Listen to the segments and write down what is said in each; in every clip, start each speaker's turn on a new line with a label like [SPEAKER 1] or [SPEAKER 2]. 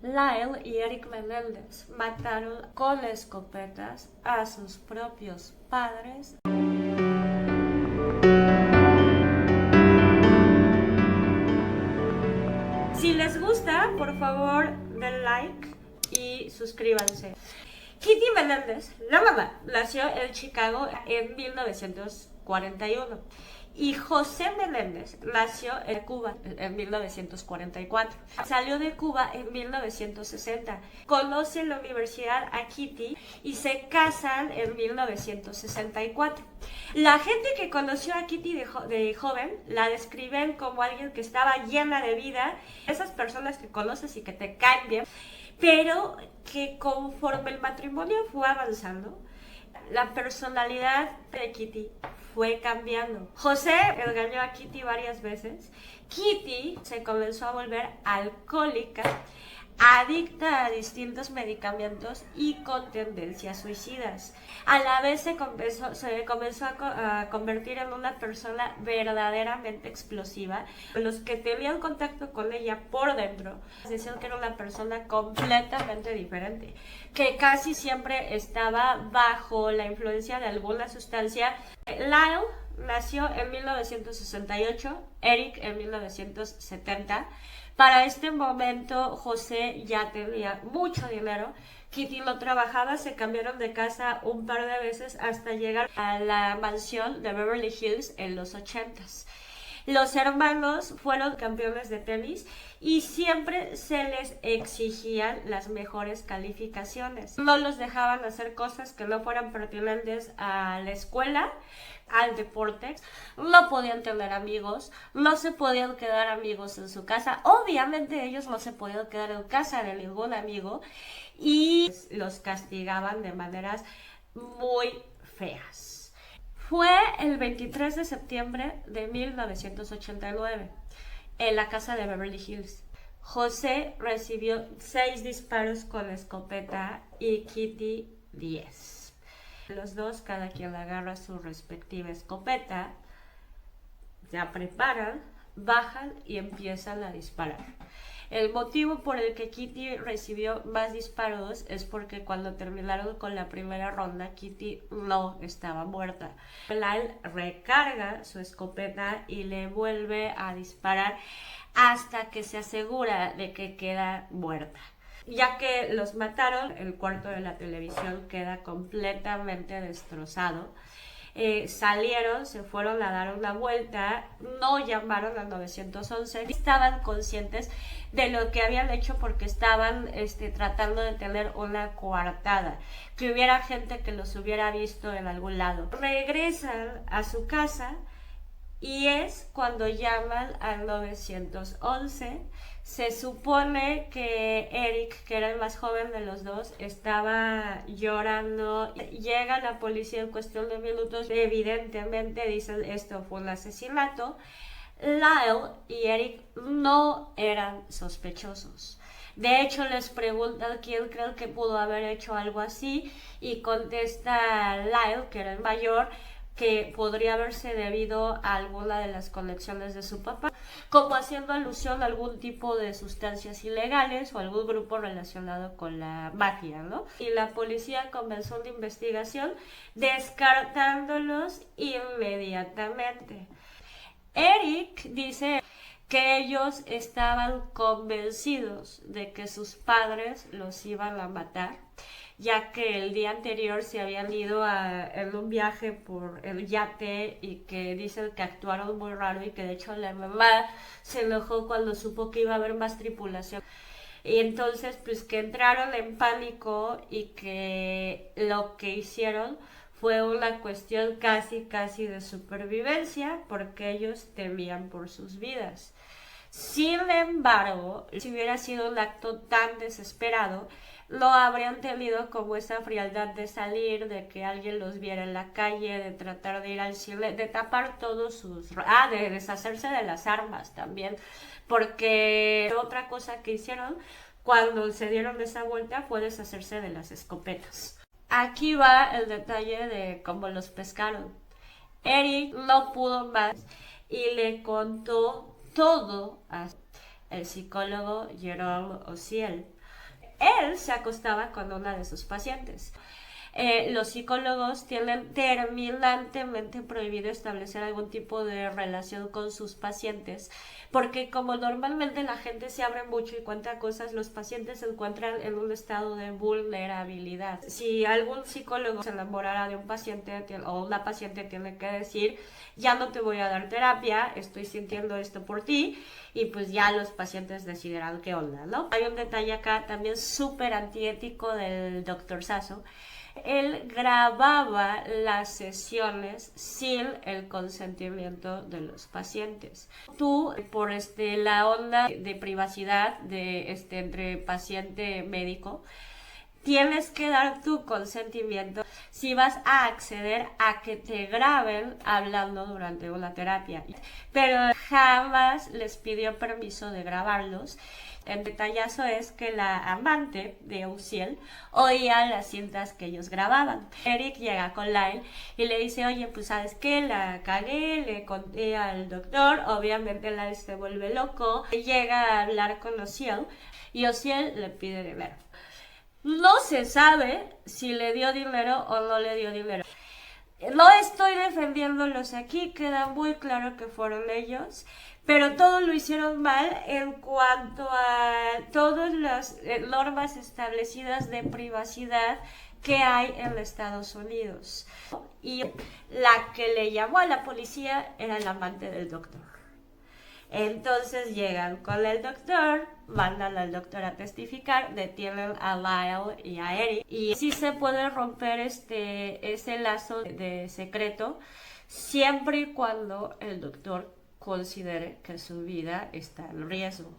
[SPEAKER 1] Lyle y Eric Menéndez mataron con escopetas a sus propios padres. Si les gusta, por favor, den like y suscríbanse. Kitty Menéndez, la mamá, nació en Chicago en 1941 y José Menéndez nació en Cuba en 1944. Salió de Cuba en 1960. Conoce en la universidad a Kitty y se casan en 1964. La gente que conoció a Kitty de joven la describen como alguien que estaba llena de vida. Esas personas que conoces y que te caen bien, pero que conforme el matrimonio fue avanzando, la personalidad de Kitty fue cambiando. José engañó a Kitty varias veces. Kitty se comenzó a volver alcohólica, adicta a distintos medicamentos y con tendencias suicidas. A la vez se comenzó a convertir en una persona verdaderamente explosiva. Los que tenían contacto con ella por dentro decían que era una persona completamente diferente, que casi siempre estaba bajo la influencia de alguna sustancia. Lyle nació en 1968, Eric en 1970. Para este momento José ya tenía mucho dinero. Kitty no trabajaba, se cambiaron de casa un par de veces hasta llegar a la mansión de Beverly Hills en los 80s. Los hermanos fueron campeones de tenis y siempre se les exigían las mejores calificaciones. No los dejaban hacer cosas que no fueran pertinentes a la escuela, al deporte. No podían tener amigos, no se podían quedar amigos en su casa. Obviamente ellos no se podían quedar en casa de ningún amigo y los castigaban de maneras muy feas. Fue el 23 de septiembre de 1989, en la casa de Beverly Hills. José recibió 6 disparos con escopeta y Kitty 10. Los dos, cada quien agarra su respectiva escopeta, se preparan, bajan y empiezan a disparar. El motivo por el que Kitty recibió más disparos es porque cuando terminaron con la primera ronda, Kitty no estaba muerta. Lyle recarga su escopeta y le vuelve a disparar hasta que se asegura de que queda muerta. Ya que los mataron, el cuarto de la televisión queda completamente destrozado. Salieron, se fueron a dar una vuelta, no llamaron al 911, estaban conscientes de lo que habían hecho porque estaban tratando de tener una coartada, que hubiera gente que los hubiera visto en algún lado. Regresan a su casa y es cuando llaman al 911. Se supone que Eric, que era el más joven de los dos, estaba llorando. Llega la policía en cuestión de minutos. Evidentemente dicen esto fue un asesinato. Lyle y Eric no eran sospechosos. De hecho, les preguntan quién creen que pudo haber hecho algo así y contesta Lyle, que era el mayor, que podría haberse debido a alguna de las conexiones de su papá, como haciendo alusión a algún tipo de sustancias ilegales o algún grupo relacionado con la mafia, ¿no? Y la policía comenzó una investigación descartándolos inmediatamente. Eric dice que ellos estaban convencidos de que sus padres los iban a matar, ya que el día anterior se habían ido en un viaje por el yate y que dicen que actuaron muy raro y que de hecho la mamá se enojó cuando supo que iba a haber más tripulación. Y entonces pues que entraron en pánico y que lo que hicieron fue una cuestión casi de supervivencia porque ellos temían por sus vidas. Sin embargo, si hubiera sido un acto tan desesperado, no habrían tenido como esa frialdad de salir, de que alguien los viera en la calle, de tratar de ir al cine, de tapar todos sus... de deshacerse de las armas también, porque otra cosa que hicieron cuando se dieron esa vuelta fue deshacerse de las escopetas. Aquí va el detalle de cómo los pescaron. Eric no pudo más y le contó todo a el psicólogo Jerome Osiel. él se acostaba con una de sus pacientes. Los psicólogos tienen terminantemente prohibido establecer algún tipo de relación con sus pacientes, porque como normalmente la gente se abre mucho y cuenta cosas, los pacientes se encuentran en un estado de vulnerabilidad. Si algún psicólogo se enamorara de un paciente o una paciente, tiene que decir: ya no te voy a dar terapia, estoy sintiendo esto por ti, y pues ya los pacientes decidirán qué onda, ¿no? Hay un detalle acá también súper antiético del doctor Sasso. Él grababa las sesiones sin el consentimiento de los pacientes. Tú, por la onda de privacidad de entre paciente médico, tienes que dar tu consentimiento si vas a acceder a que te graben hablando durante una terapia. Pero jamás les pidió permiso de grabarlos. El detallazo es que la amante de Uziel oía las cintas que ellos grababan. Eric llega con Lyle y le dice: oye, pues ¿sabes qué? La cagué, le conté al doctor. Obviamente Lyle se vuelve loco, llega a hablar con Uziel y Uziel le pide dinero. No se sabe si le dio dinero o no le dio dinero. No estoy defendiéndolos aquí, queda muy claro que fueron ellos, pero todo lo hicieron mal en cuanto a todas las normas establecidas de privacidad que hay en Estados Unidos. Y la que le llamó a la policía era el amante del doctor. Entonces llegan con el doctor, mandan al doctor a testificar, detienen a Lyle y a Eric, y sí se puede romper ese lazo de secreto siempre y cuando el doctor considere que su vida está en riesgo.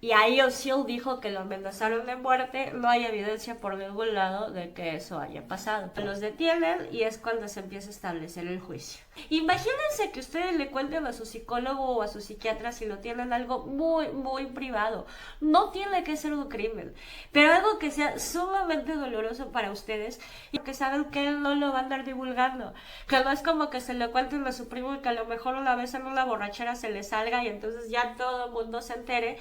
[SPEAKER 1] Y ahí Uziel dijo que lo amenazaron de muerte. No hay evidencia por ningún lado de que eso haya pasado. Los detienen y es cuando se empieza a establecer el juicio. Imagínense que ustedes le cuenten a su psicólogo o a su psiquiatra si lo tienen algo muy, muy privado. No tiene que ser un crimen, pero algo que sea sumamente doloroso para ustedes y que saben que él no lo va a andar divulgando. Que no es como que se lo cuenten a su primo y que a lo mejor una vez en una borrachera se le salga y entonces ya todo el mundo se entere.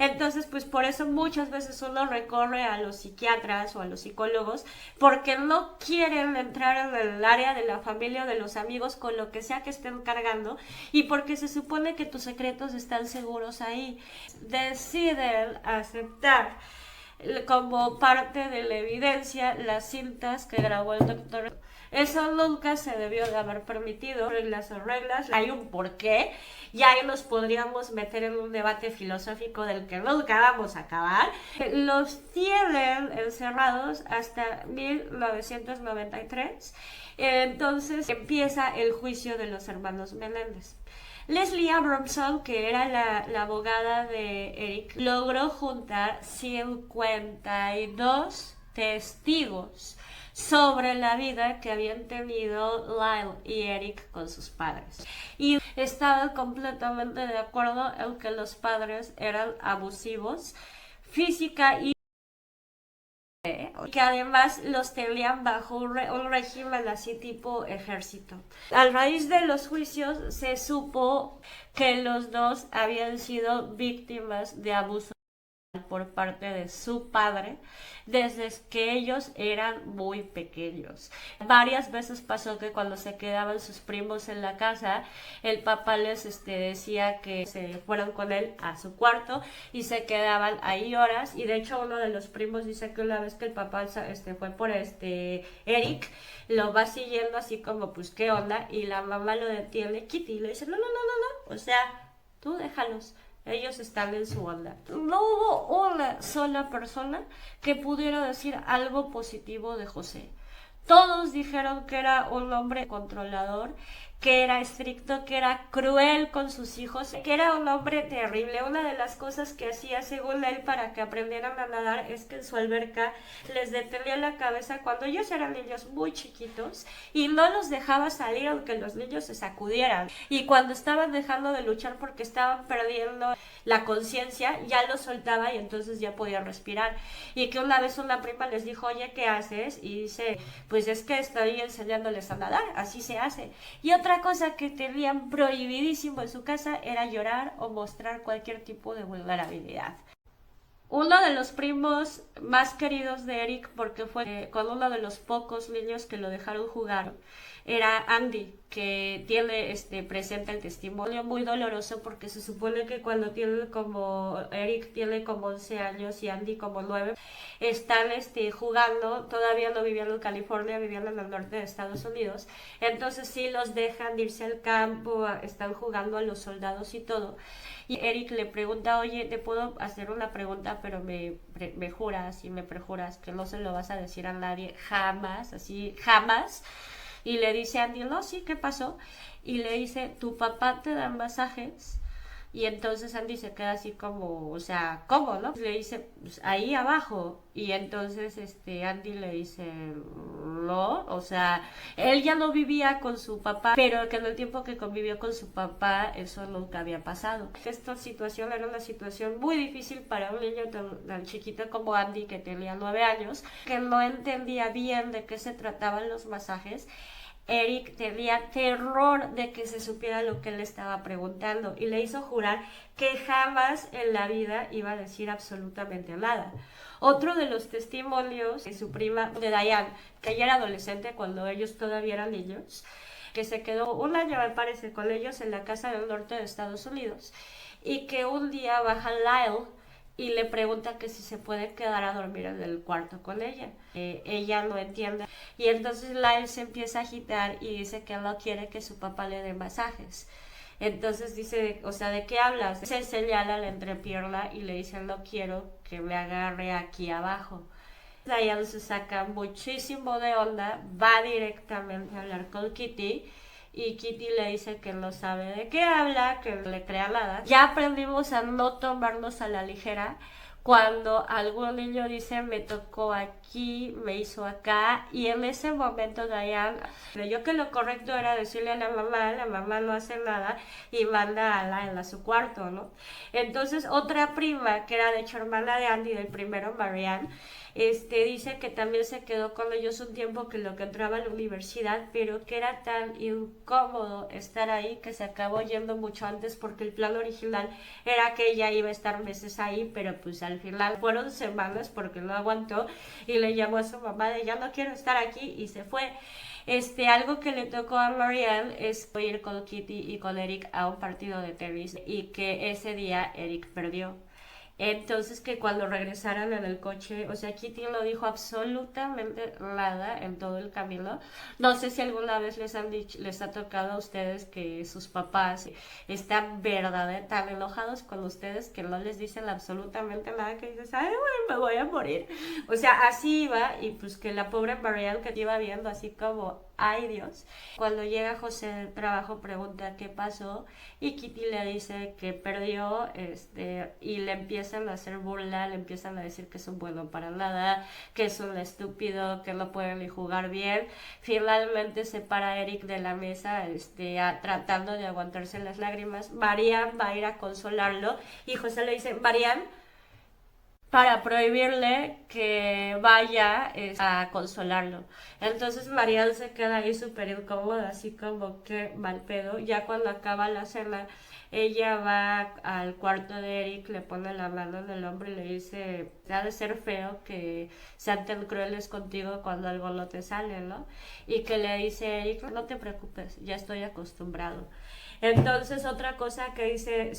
[SPEAKER 1] Entonces, pues por eso muchas veces uno recorre a los psiquiatras o a los psicólogos, porque no quieren entrar en el área de la familia o de los amigos con lo que sea que estén cargando, y porque se supone que tus secretos están seguros ahí. Deciden aceptar como parte de la evidencia las cintas que grabó el doctor. Eso nunca se debió de haber permitido. Reglas son reglas, hay un porqué, y ahí nos podríamos meter en un debate filosófico del que nunca vamos a acabar. Los tienen encerrados hasta 1993. Entonces empieza el juicio de los hermanos Meléndez. Leslie Abramson, que era la abogada de Eric, logró juntar 52 testigos sobre la vida que habían tenido Lyle y Eric con sus padres. Y estaban completamente de acuerdo en que los padres eran abusivos física y que además los tenían bajo un régimen así tipo ejército. A raíz de los juicios se supo que los dos habían sido víctimas de abuso por parte de su padre desde que ellos eran muy pequeños. Varias veces pasó que cuando se quedaban sus primos en la casa, el papá les decía que se fueran con él a su cuarto y se quedaban ahí horas, y de hecho uno de los primos dice que una vez que el papá fue por Eric, lo va siguiendo así como pues qué onda, y la mamá lo detiene, Kitty, y le dice no, o sea, tú déjalos, ellos están en su onda. No hubo una sola persona que pudiera decir algo positivo de José. Todos dijeron que era un hombre controlador, que era estricto, que era cruel con sus hijos, que era un hombre terrible. Una de las cosas que hacía, según él, para que aprendieran a nadar es que en su alberca les detenía la cabeza cuando ellos eran niños muy chiquitos y no los dejaba salir aunque los niños se sacudieran. Y cuando estaban dejando de luchar porque estaban perdiendo la conciencia, ya los soltaba y entonces ya podían respirar. Y que una vez una prima les dijo, oye, ¿qué haces? Y dice, pues es que estoy enseñándoles a nadar, así se hace. Y otra cosa que tenían prohibidísimo en su casa era llorar o mostrar cualquier tipo de vulnerabilidad. uno de los primos más queridos de Eric, porque fue con uno de los pocos niños que lo dejaron jugar, era Andy, que tiene presente el testimonio muy doloroso, porque se supone que cuando Eric tiene como 11 años y Andy como 9, están jugando, todavía no viviendo en California, viviendo en el norte de Estados Unidos, entonces sí los dejan irse al campo, están jugando a los soldados y todo. Y Eric le pregunta, oye, te puedo hacer una pregunta, pero me juras y me perjuras que no se lo vas a decir a nadie jamás, así, jamás. Y le dice a Andy, no, sí, ¿qué pasó? Y le dice, tu papá te da masajes. Y entonces Andy se queda así como, o sea, ¿cómo, no? Le dice, pues ahí abajo. Y entonces Andy le dice, no, o sea, él ya no vivía con su papá, pero que en el tiempo que convivió con su papá, eso nunca había pasado. Esta situación era una situación muy difícil para un niño tan chiquito como Andy, que tenía 9 años, que no entendía bien de qué se trataban los masajes. Eric tenía terror de que se supiera lo que él estaba preguntando y le hizo jurar que jamás en la vida iba a decir absolutamente nada. Otro de los testimonios de su prima, de Diane, que ella era adolescente cuando ellos todavía eran niños, que se quedó un año, me parece, con ellos en la casa del norte de Estados Unidos, y que un día baja Lyle y le pregunta que si se puede quedar a dormir en el cuarto con ella. Ella no entiende y entonces Lyle se empieza a agitar y dice que no quiere que su papá le dé masajes. Entonces dice, o sea, ¿de qué hablas? Se señala la entrepierna y le dice, no quiero que me agarre aquí abajo. Diane se saca muchísimo de onda, va directamente a hablar con Kitty y Kitty le dice que no sabe de qué habla, que no le crea nada. Ya aprendimos a no tomarnos a la ligera cuando algún niño dice me tocó aquí, me hizo acá, y en ese momento Diane creyó que lo correcto era decirle a la mamá no hace nada y manda a Lyle a su cuarto, ¿no? Entonces otra prima, que era de hecho hermana de Andy, del primero, Marianne, dice que también se quedó con ellos un tiempo, que lo que entraba a la universidad, pero que era tan incómodo estar ahí que se acabó yendo mucho antes, porque el plan original era que ella iba a estar meses ahí, pero pues al final fueron semanas porque no aguantó y le llamó a su mamá de ya no quiero estar aquí y se fue. Algo que le tocó a Marianne es ir con Kitty y con Eric a un partido de tenis y que ese día Eric perdió. Entonces que cuando regresaran en el coche, o sea, Kitty no dijo absolutamente nada en todo el camino. No sé si alguna vez les ha tocado a ustedes que sus papás están verdaderamente tan enojados con ustedes que no les dicen absolutamente nada, que dices, ay, bueno, me voy a morir. O sea, así iba, y pues que la pobre Marianne, que te iba viendo así como, ay Dios. Cuando llega José del trabajo, pregunta qué pasó y Kitty le dice que perdió, y le empiezan a hacer burla, le empiezan a decir que es un bueno para nada, que es un estúpido, que no puede ni jugar bien. Finalmente se para Eric de la mesa, tratando de aguantarse las lágrimas. Marianne va a ir a consolarlo y José le dice, Marianne, para prohibirle que vaya a consolarlo. Entonces Marianne se queda ahí súper incómoda, así como que mal pedo. Ya cuando acaba la cena, ella va al cuarto de Eric, le pone la mano en el hombro y le dice, ha de ser feo que sean tan crueles contigo cuando algo no te sale, ¿no? Y que le dice Eric, no te preocupes, ya estoy acostumbrado. Entonces otra cosa que dice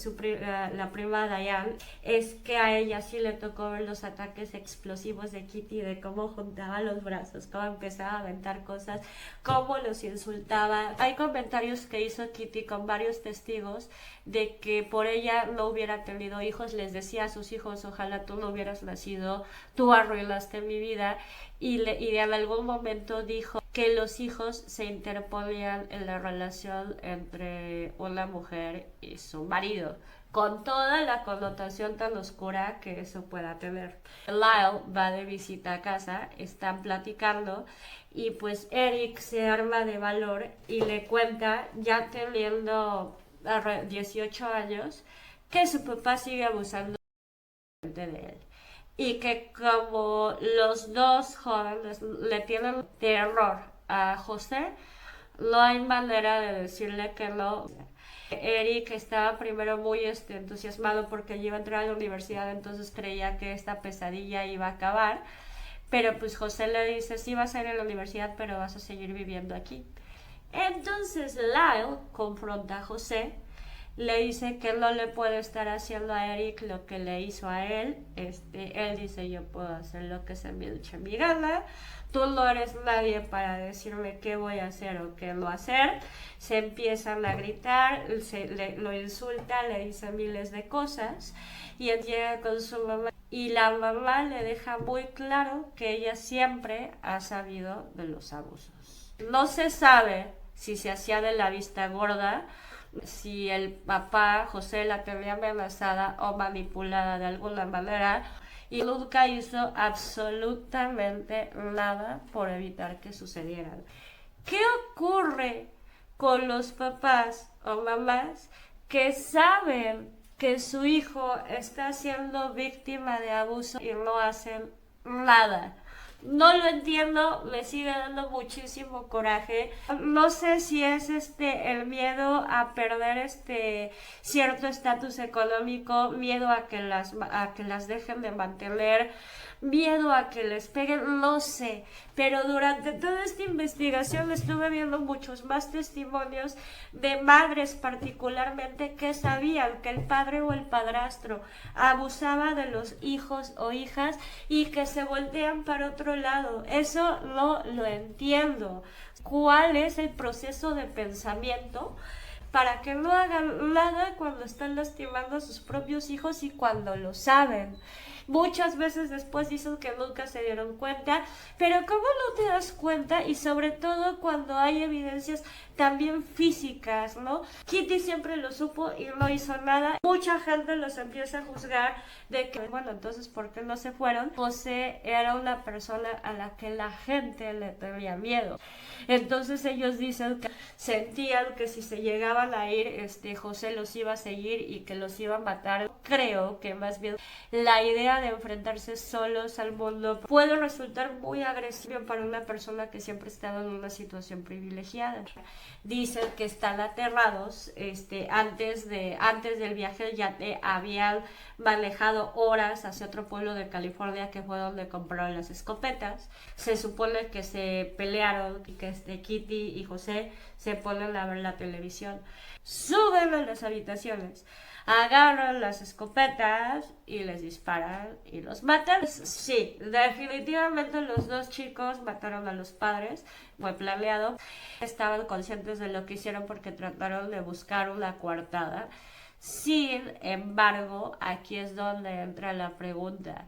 [SPEAKER 1] la prima Diane es que a ella sí le tocó ver los ataques explosivos de Kitty, de cómo juntaba los brazos, cómo empezaba a aventar cosas, cómo los insultaba. Hay comentarios que hizo Kitty con varios testigos de que por ella no hubiera tenido hijos, les decía a sus hijos, ojalá tú no hubieras nacido, tú arruinaste mi vida, y en algún momento dijo que los hijos se interponían en la relación entre una mujer y su marido, con toda la connotación tan oscura que eso pueda tener. Lyle va de visita a casa, están platicando y pues Eric se arma de valor y le cuenta, ya teniendo 18 años, que su papá sigue abusando de él. Y que como los dos jóvenes le tienen terror a José, no hay manera de decirle que no. Eric estaba primero muy entusiasmado porque iba a entrar a la universidad, entonces creía que esta pesadilla iba a acabar. Pero pues José le dice, sí vas a ir a la universidad, pero vas a seguir viviendo aquí. Entonces Lyle confronta a José, le dice que no le puede estar haciendo a Eric lo que le hizo a él. Él dice, yo puedo hacer lo que se me eche mi gana, tú no eres nadie para decirme qué voy a hacer o qué no hacer. Se empiezan a gritar, lo insulta, le dice miles de cosas y él llega con su mamá y la mamá le deja muy claro que ella siempre ha sabido de los abusos. No se sabe si se hacía de la vista gorda, si el papá José la tenía amenazada o manipulada de alguna manera, y nunca hizo absolutamente nada por evitar que sucedieran. ¿Qué ocurre con los papás o mamás que saben que su hijo está siendo víctima de abuso y no hacen nada? No lo entiendo, me sigue dando muchísimo coraje. No sé si es el miedo a perder cierto estatus económico, miedo a que las dejen de mantener, miedo a que les peguen, no sé. Pero durante toda esta investigación estuve viendo muchos más testimonios de madres particularmente que sabían que el padre o el padrastro abusaba de los hijos o hijas y que se voltean para otro lado. Eso no lo entiendo. ¿Cuál es el proceso de pensamiento para que no hagan nada cuando están lastimando a sus propios hijos y cuando lo saben? Muchas veces después dicen que nunca se dieron cuenta, pero ¿cómo no te das cuenta? Y sobre todo cuando hay evidencias también físicas, ¿no? Kitty siempre lo supo y no hizo nada. Mucha gente los empieza a juzgar de que, bueno, entonces, ¿por qué no se fueron? José era una persona a la que la gente le tenía miedo. Entonces ellos dicen que sentían que si se llegaban a ir, José los iba a seguir y que los iba a matar. Creo que más bien la idea de enfrentarse solos al mundo puede resultar muy agresivo para una persona que siempre ha estado en una situación privilegiada. Dicen que están aterrados, antes del viaje ya habían manejado horas hacia otro pueblo de California que fue donde compraron las escopetas. Se supone que se pelearon y que Kitty y José se ponen a ver la televisión. Suben a las habitaciones, agarran las escopetas y les disparan y los matan. Sí, definitivamente los dos chicos mataron a los padres, fue planeado. Estaban conscientes de lo que hicieron porque trataron de buscar una coartada. Sin embargo, aquí es donde entra la pregunta: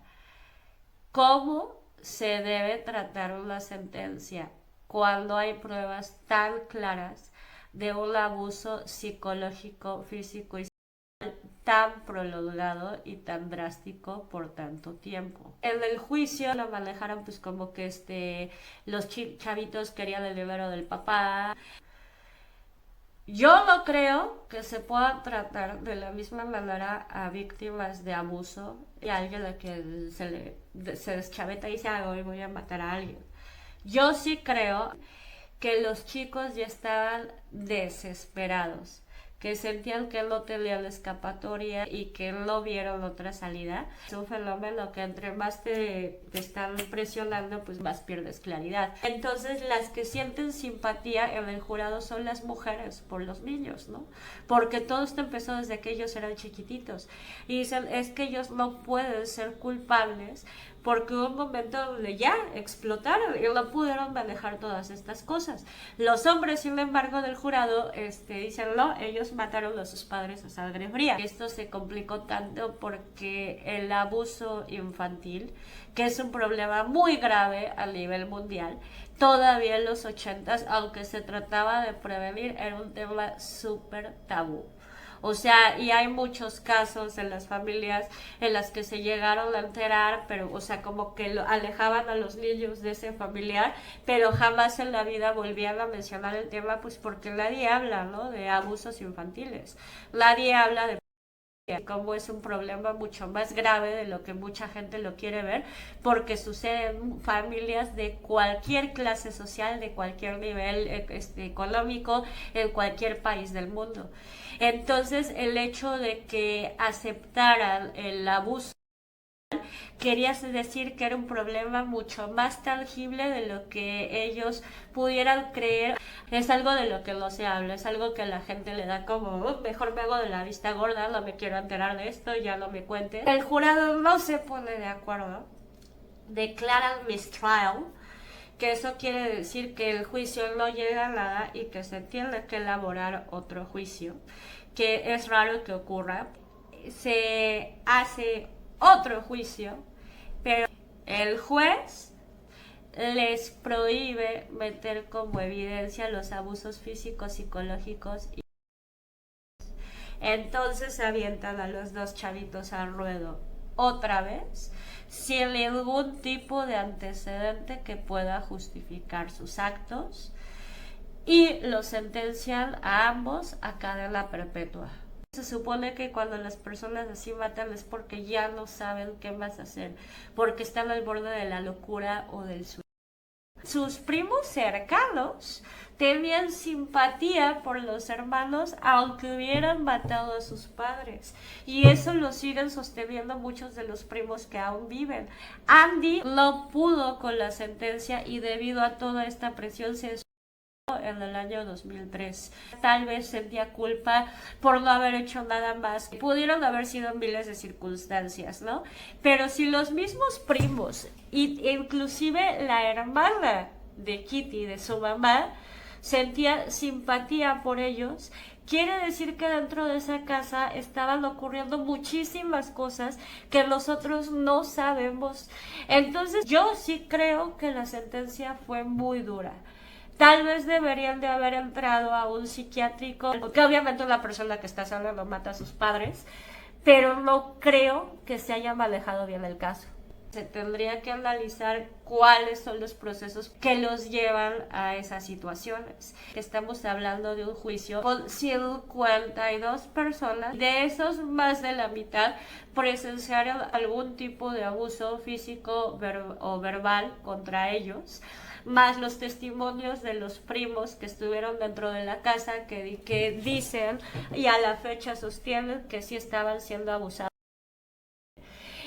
[SPEAKER 1] ¿cómo se debe tratar una sentencia cuando hay pruebas tan claras de un abuso psicológico, físico y tan prolongado y tan drástico por tanto tiempo? En el juicio lo manejaron pues como que los chavitos querían el dinero del papá. Yo no creo que se pueda tratar de la misma manera a víctimas de abuso y a alguien a que se deschaveta y dice, hoy voy a matar a alguien. Yo sí creo que los chicos ya estaban desesperados, que sentían que no tenían escapatoria y que no vieron otra salida. Es un fenómeno que entre más te están presionando, pues más pierdes claridad. Entonces las que sienten simpatía en el jurado son las mujeres por los niños, ¿no? Porque todo esto empezó desde que ellos eran chiquititos. Y dicen, es que ellos no pueden ser culpables porque hubo un momento donde ya explotaron y no pudieron manejar todas estas cosas. Los hombres, sin embargo, del jurado dicen, no, ellos mataron a sus padres a sangre fría. Esto se complicó tanto porque el abuso infantil, que es un problema muy grave a nivel mundial, todavía en los 80s, aunque se trataba de prevenir, era un tema súper tabú. O sea, y hay muchos casos en las familias en las que se llegaron a enterar, pero, o sea, como que alejaban a los niños de ese familiar, pero jamás en la vida volvían a mencionar el tema, pues porque nadie habla, ¿no?, de abusos infantiles. Nadie habla de como es un problema mucho más grave de lo que mucha gente lo quiere ver, porque sucede en familias de cualquier clase social, de cualquier nivel económico, en cualquier país del mundo. Entonces, el hecho de que aceptaran el abuso quería decir que era un problema mucho más tangible de lo que ellos pudieran creer. Es algo de lo que no se habla, es algo que la gente le da como, mejor me hago de la vista gorda, no me quiero enterar de esto, ya no me cuente. El jurado no se pone de acuerdo, declaran mistrial, que eso quiere decir que el juicio no llega a nada y que se tiene que elaborar otro juicio, que es raro que ocurra. Se hace otro juicio, pero el juez les prohíbe meter como evidencia los abusos físicos, psicológicos. Entonces se avientan a los dos chavitos al ruedo otra vez, sin ningún tipo de antecedente que pueda justificar sus actos, y los sentencian a ambos a cadena perpetua. Se supone que cuando las personas así matan es porque ya no saben qué más hacer, porque están al borde de la locura o del suicidio. Sus primos cercanos tenían simpatía por los hermanos, aunque hubieran matado a sus padres, y eso lo siguen sosteniendo muchos de los primos que aún viven. Andy no pudo con la sentencia y debido a toda esta presión se en el año 2003. Tal vez sentía culpa por no haber hecho nada más. Pudieron haber sido miles de circunstancias, ¿no? Pero si los mismos primos, inclusive la hermana de Kitty, de su mamá, sentía simpatía por ellos, quiere decir que dentro de esa casa estaban ocurriendo muchísimas cosas que nosotros no sabemos. Entonces yo sí creo que la sentencia fue muy dura. Tal vez deberían de haber entrado a un psiquiátrico, porque obviamente una persona que está sola no mata a sus padres, pero no creo que se haya manejado bien el caso. Se tendría que analizar cuáles son los procesos que los llevan a esas situaciones. Estamos hablando de un juicio con 52 personas, de esos más de la mitad presenciaron algún tipo de abuso físico o verbal contra ellos, más los testimonios de los primos que estuvieron dentro de la casa que dicen y a la fecha sostienen que sí estaban siendo abusados.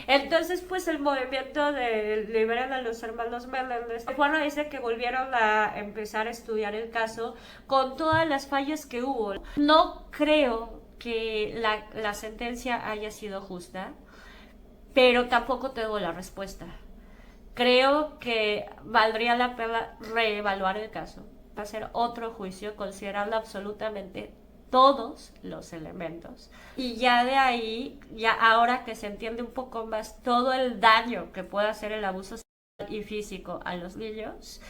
[SPEAKER 1] Entonces, pues el movimiento de Liberen a los hermanos Meléndez fue a raíz de que volvieron a empezar a estudiar el caso con todas las fallas que hubo. No creo que la sentencia haya sido justa, pero tampoco tengo la respuesta. Creo que valdría la pena reevaluar el caso, hacer otro juicio considerando absolutamente todos los elementos, y ya de ahí, ya ahora que se entiende un poco más todo el daño que puede hacer el abuso sexual y físico a los niños,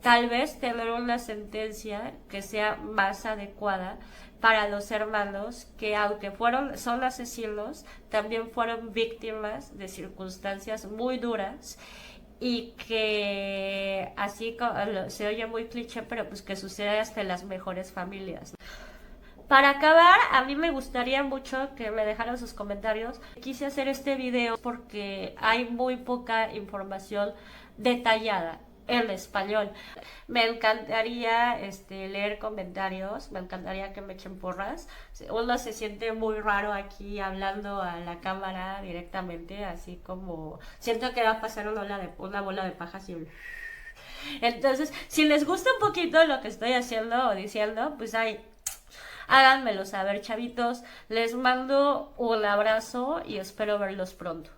[SPEAKER 1] tal vez tener una sentencia que sea más adecuada para los hermanos que, aunque son asesinos, también fueron víctimas de circunstancias muy duras, y que así se oye muy cliché, pero pues que sucede hasta en las mejores familias. Para acabar, a mí me gustaría mucho que me dejaran sus comentarios. Quise hacer este video porque hay muy poca información detallada en español. Me encantaría leer comentarios, me encantaría que me echen porras. Uno se siente muy raro aquí hablando a la cámara directamente, así como siento que va a pasar una bola de paja así. Entonces, si les gusta un poquito lo que estoy haciendo o diciendo, pues ahí háganmelo saber, chavitos. Les mando un abrazo y espero verlos pronto.